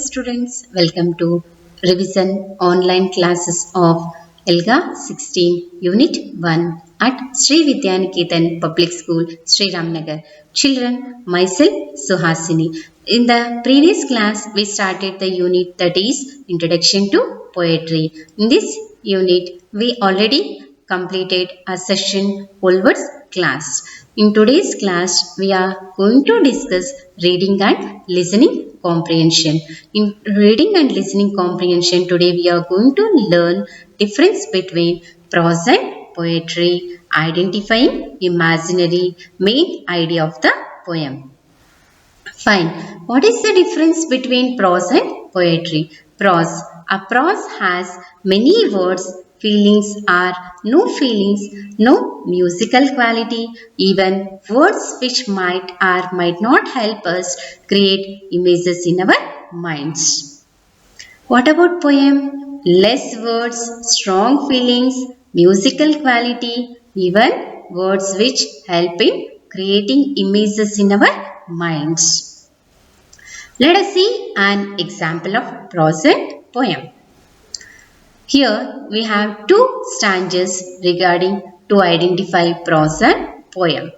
students, welcome to revision online classes of ELGA 16 Unit 1 at Sri Vidyaniketan Public School, Sri Ramnagar. Children, myself Suhasini. In the previous class, we started the unit that is Introduction to Poetry. In this unit, we already completed a session Polwards class. In today's class, we are going to discuss reading and listening comprehension. In reading and listening comprehension, today we are going to learn difference between prose and poetry, identifying imaginary main idea of the poem. Fine. What is the difference between prose and poetry? Prose. A prose has many words, feelings are no feelings, no musical quality, even words which might or might not help us create images in our minds. What about poem? Less words, strong feelings, musical quality, even words which help in creating images in our minds. Let us see an example of prose and poem. Here we have two stanzas regarding to identify prose and poem.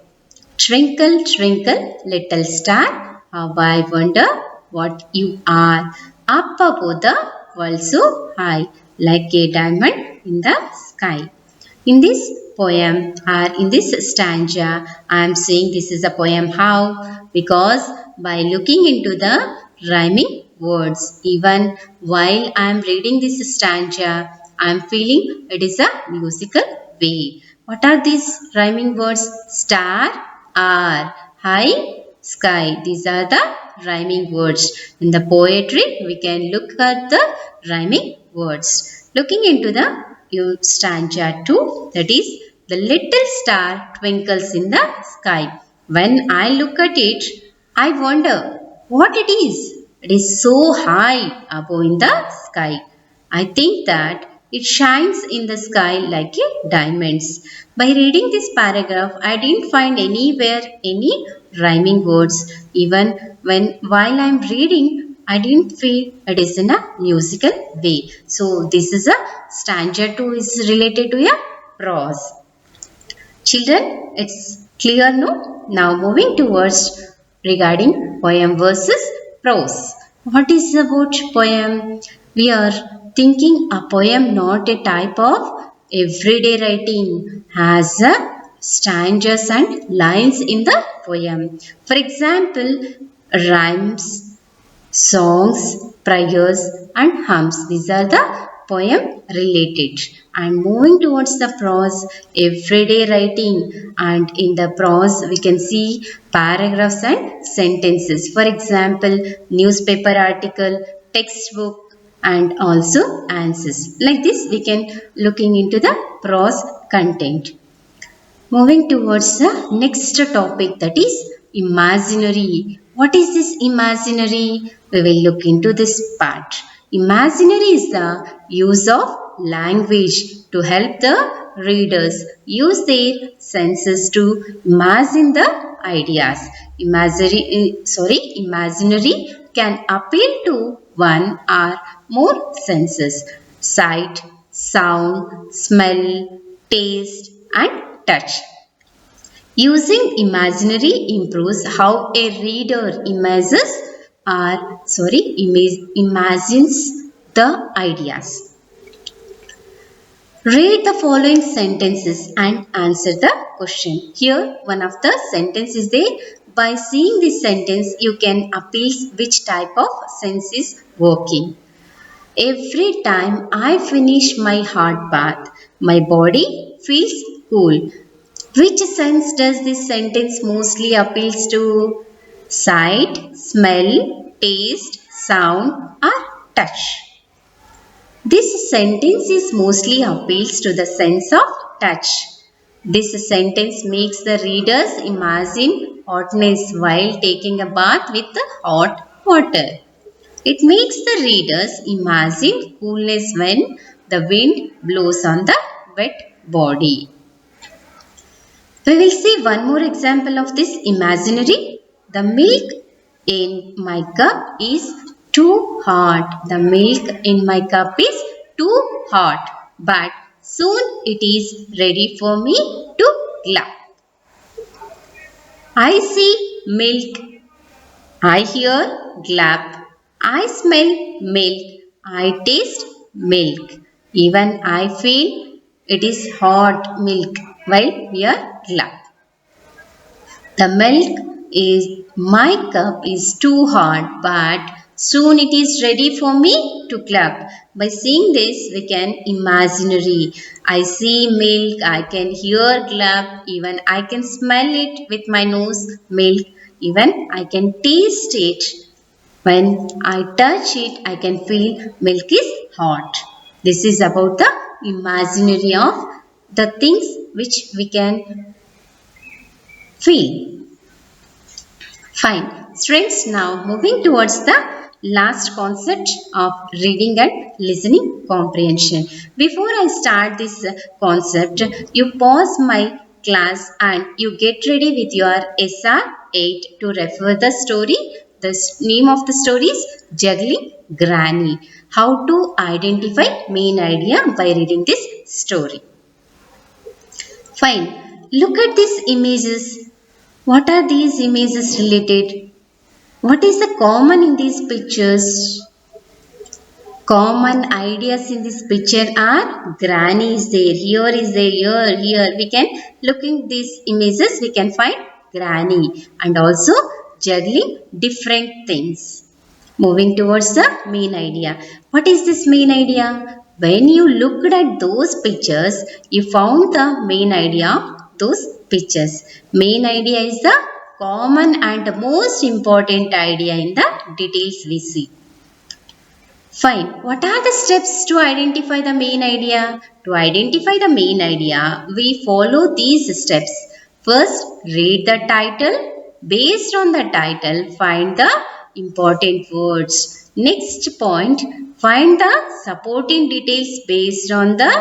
Twinkle, twinkle, little star, how I wonder what you are. Up above the world so high, like a diamond in the sky. In this poem or in this stanza, I am saying this is a poem. How? Because by looking into the rhyming words, even while I am reading this stanza, I am feeling it is a musical way. What are these rhyming words? Star, are, high, sky. These are the rhyming words. In the poetry, we can look at the rhyming words. Looking into the stanza 2, that is, the little star twinkles in the sky. When I look at it, I wonder what it is. It is so high above in the sky. I think that it shines in the sky like a diamonds. By reading this paragraph, I didn't find anywhere any rhyming words. Even while I am reading, I didn't feel it is in a musical way. So this is a stanza 2 is related to a prose. Children, it's clear no? Now moving towards regarding poem versus prose. What is about poem? We are thinking a poem not a type of everyday writing has a stanzas and lines in the poem. For example, rhymes, songs, prayers and hymns. These are the poem related. And moving towards the prose, everyday writing, and in the prose we can see paragraphs and sentences. For example, newspaper article, textbook and also answers. Like this we can looking into the prose content. Moving towards the next topic, that is imaginary. What is this imaginary? We will look into this part. Imaginary is the use of language to help the readers use their senses to imagine the ideas. Imaginary can appeal to one or more senses: sight, sound, smell, taste and touch. Using imaginary improves how a reader imagines the ideas. Read the following sentences and answer the question. Here one of the sentences is there. By seeing this sentence, you can appeal which type of sense is working. Every time I finish my hard bath, my body feels cool. Which sense does this sentence mostly appeals to? Sight, smell, taste, sound or touch. This sentence is mostly appeals to the sense of touch. This sentence makes the readers imagine hotness while taking a bath with hot water. It makes the readers imagine coolness when the wind blows on the wet body. We will see one more example of this imaginary. The milk in my cup is Too hot. The milk in my cup is too hot. But soon it is ready for me to glug. I see milk. I hear glug. I smell milk. I taste milk. Even I feel it is hot milk while we are glug. The milk is my cup is too hot, but soon it is ready for me to club. By seeing this, we can imaginary. I see milk, I can hear club, even I can smell it with my nose, milk, even I can taste it. When I touch it, I can feel milk is hot. This is about the imaginary of the things which we can feel. Fine. Students, now moving towards the last concept of reading and listening comprehension. Before I start this concept, you pause my class and you get ready with your SR 8 to refer the story. The name of the story is Juggling Granny. How to identify main idea by reading this story. Fine. Look at these images. What are these images related? What is the common in these pictures? Common ideas in this picture are granny is there, here is there, here. We can look in these images, we can find granny and also juggling different things. Moving towards the main idea. What is this main idea? When you looked at those pictures, you found the main idea of those pictures. Main idea is the common and most important idea in the details we see. Fine. What are the steps to identify the main idea? To identify the main idea, we follow these steps. First, read the title. Based on the title, find the important words. Next point, find the supporting details based on the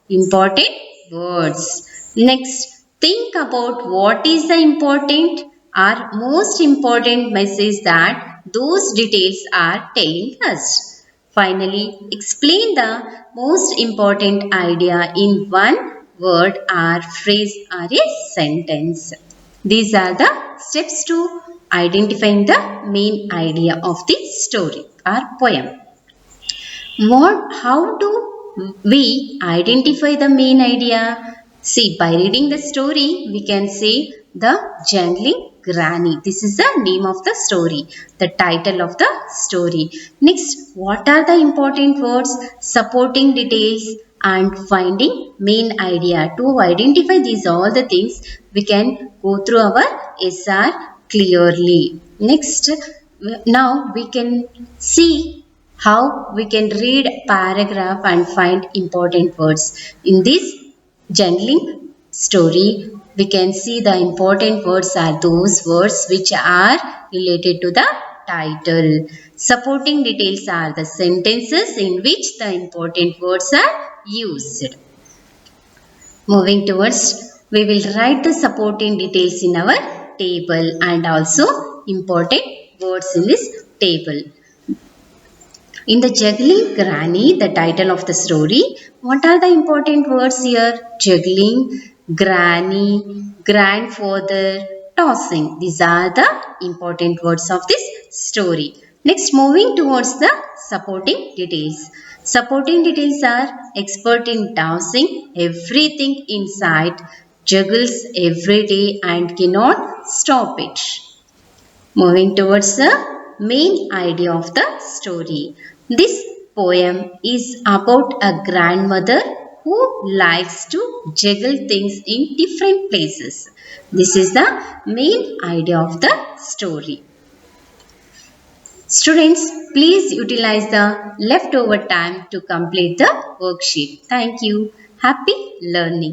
important words. Next, think about what is the important or most important message that those details are telling us. Finally, explain the most important idea in one word or phrase or a sentence. These are the steps to identifying the main idea of the story or poem. How do we identify the main idea? See, by reading the story, we can say the Jangling Granny. This is the name of the story, the title of the story. Next, what are the important words, supporting details and finding main idea? To identify these all the things, we can go through our SR clearly. Next, now we can see how we can read paragraph and find important words. In this jangling story, we can see the important words are those words which are related to the title. Supporting details are the sentences in which the important words are used. Moving towards, we will write the supporting details in our table and also important words in this table. In the Juggling Granny, the title of the story, what are the important words here? Juggling, granny, grandfather, tossing. These are the important words of this story. Next, moving towards the supporting details. Supporting details are expert in tossing, everything inside, juggles every day and cannot stop it. Moving towards the main idea of the story. This poem is about a grandmother who likes to juggle things in different places. This is the main idea of the story. Students, please utilize the leftover time to complete the worksheet. Thank you. Happy learning.